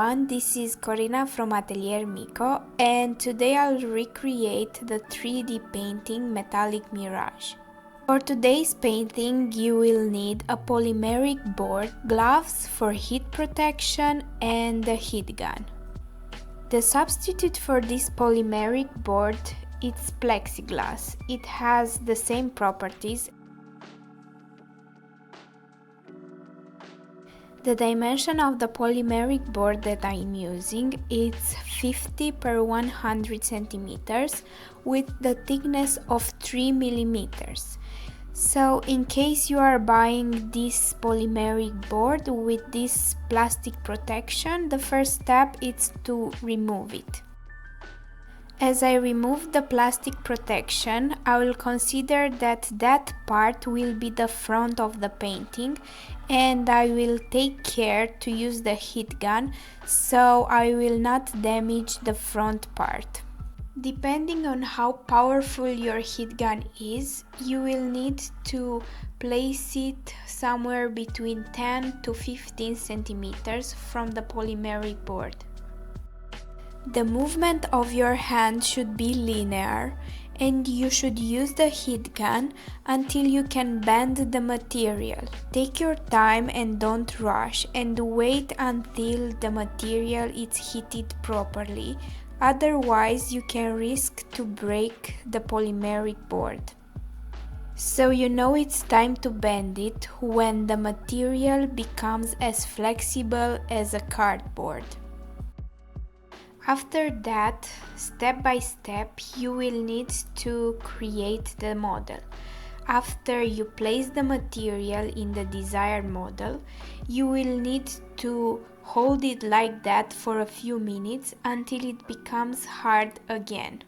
everyone, this is Corina from Atelier Mico, and today I'll recreate the 3D painting Metallic Mirage. For today's painting you will need a polymeric board, gloves for heat protection and a heat gun. The substitute for this polymeric board is plexiglass. It has the same properties. The dimension of the polymeric board that I'm using is 50 by 100 centimeters with the thickness of 3 millimeters. So in case you are buying this polymeric board with this plastic protection, the first step is to remove it. As I remove the plastic protection, I will consider that that part will be the front of the painting, and I will take care to use the heat gun so I will not damage the front part. Depending on how powerful your heat gun is, you will need to place it somewhere between 10 to 15 centimeters from the polymeric board. The movement of your hand should be linear, and you should use the heat gun until you can bend the material. Take your time and don't rush, and wait until the material is heated properly, otherwise you can risk to break the polymeric board. So you know it's time to bend it when the material becomes as flexible as a cardboard. After that, step by step, you will need to create the model. After you place the material in the desired model, you will need to hold it like that for a few minutes until it becomes hard again.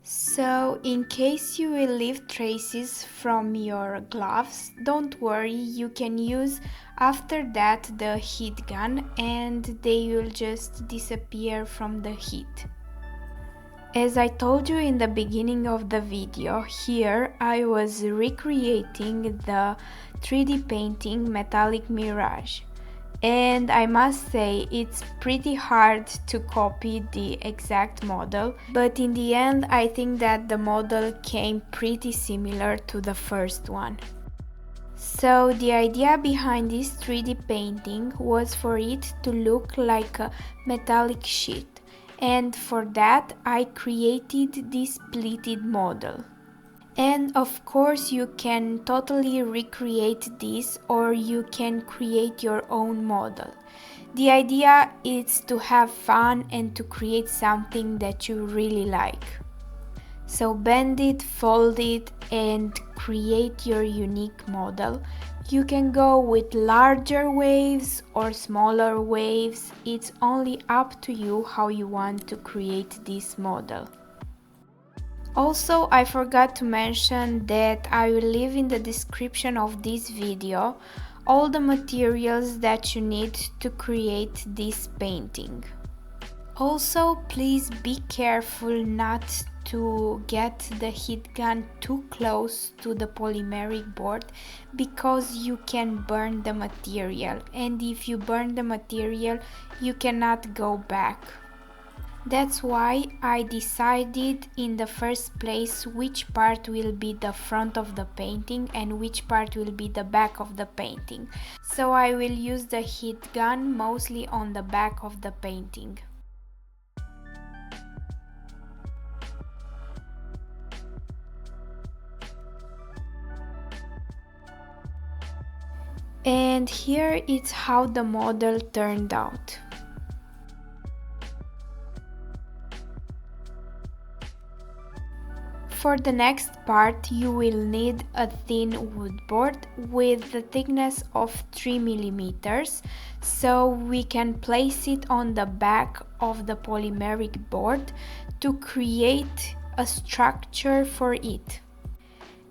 So, in case you will leave traces from your gloves, don't worry, you can use after that the heat gun and they will just disappear from the heat. As I told you in the beginning of the video, here I was recreating the 3D painting Metallic Mirage. And I must say it's pretty hard to copy the exact model, but in the end I think that the model came pretty similar to the first one. So the idea behind this 3D painting was for it to look like a metallic sheet, and for that I created this pleated model. And of course you can totally recreate this, or you can create your own model. The idea is to have fun and to create something that you really like. So bend it, fold it and create your unique model. You can go with larger waves or smaller waves. It's only up to you how you want to create this model. Also, I forgot to mention that I will leave in the description of this video all the materials that you need to create this painting. Also, please be careful not to get the heat gun too close to the polymeric board, because you can burn the material, and if you burn the material you cannot go back. That's why I decided in the first place which part will be the front of the painting and which part will be the back of the painting. So I will use the heat gun mostly on the back of the painting. And here is how the model turned out. For the next part you will need a thin wood board with the thickness of 3 millimeters, so we can place it on the back of the polymeric board to create a structure for it.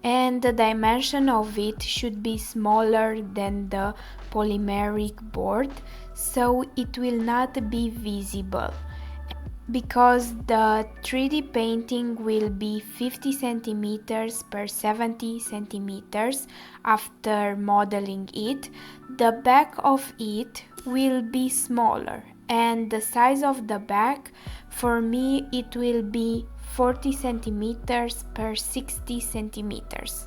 And the dimension of it should be smaller than the polymeric board, so it will not be visible. Because the 3D painting will be 50 centimeters per 70 centimeters after modeling it, the back of it will be smaller, and the size of the back, for me it will be 40 centimeters per 60 centimeters.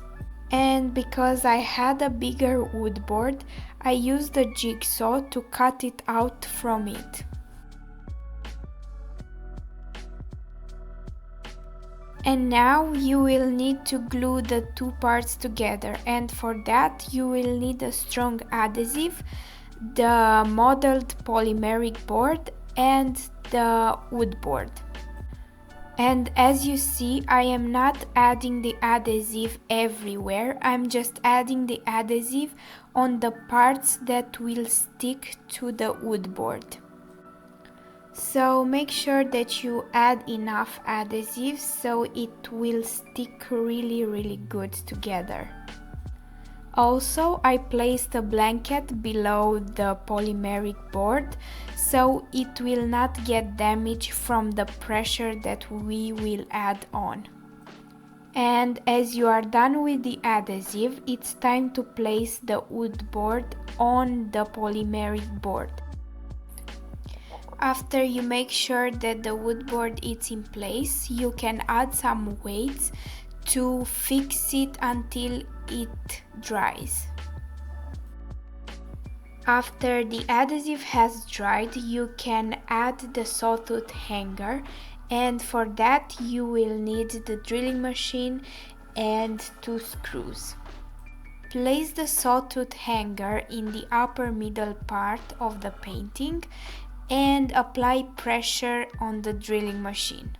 And because I had a bigger wood board, I used a jigsaw to cut it out from it. And now you will need to glue the two parts together, and for that you will need a strong adhesive, the modeled polymeric board and the wood board. And as you see, I am not adding the adhesive everywhere, I'm just adding the adhesive on the parts that will stick to the wood board. So make sure that you add enough adhesive so it will stick really good together. Also, I placed a blanket below the polymeric board so it will not get damaged from the pressure that we will add on. And as you are done with the adhesive, it's time to place the wood board on the polymeric board. After you make sure that the wood board is in place, you can add some weights to fix it until it dries. After the adhesive has dried, you can add the sawtooth hanger, and for that you will need the drilling machine and 2 screws. Place the sawtooth hanger in the upper middle part of the painting and apply pressure on the drilling machine.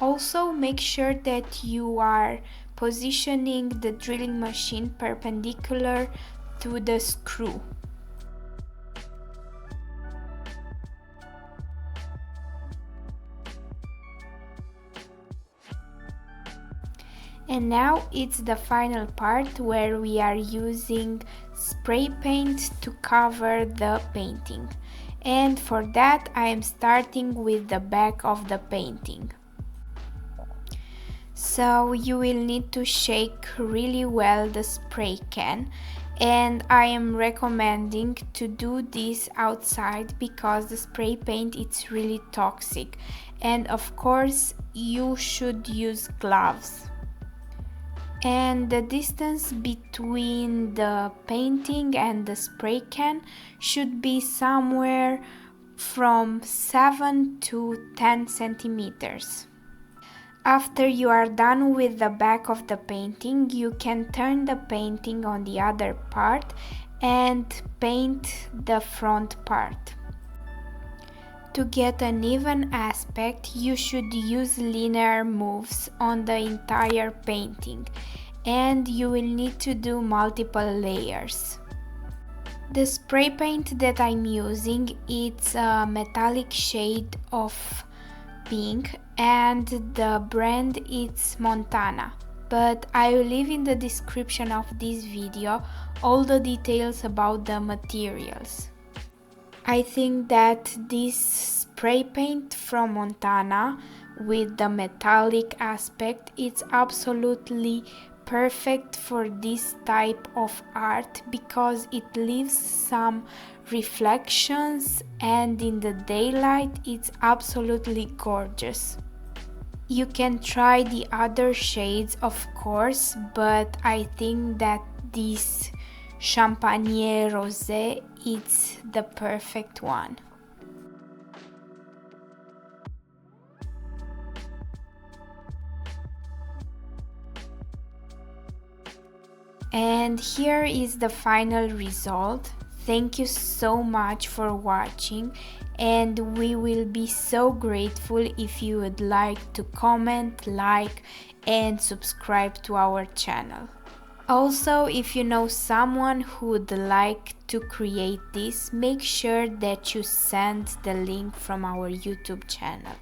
Also, make sure that you are positioning the drilling machine perpendicular to the screw. And now it's the final part where we are using spray paint to cover the painting. And for that I am starting with the back of the painting. So you will need to shake really well the spray can, and I am recommending to do this outside because the spray paint is really toxic, and of course you should use gloves. And the distance between the painting and the spray can should be somewhere from 7 to 10 centimeters. After you are done with the back of the painting, you can turn the painting on the other part and paint the front part. To get an even aspect, you should use linear moves on the entire painting, and you will need to do multiple layers. The spray paint that I'm using, it's a metallic shade of pink, and the brand is Montana, but I will leave in the description of this video all the details about the materials. I think that this spray paint from Montana with the metallic aspect, it's absolutely perfect for this type of art because it leaves some reflections, and in the daylight it's absolutely gorgeous. You can try the other shades of course, but I think that this Champagne Rosé is the perfect one. And here is the final result. Thank you so much for watching, and we will be so grateful if you would like to comment, like, and subscribe to our channel. Also, if you know someone who would like to create this, make sure that you send the link from our YouTube channel.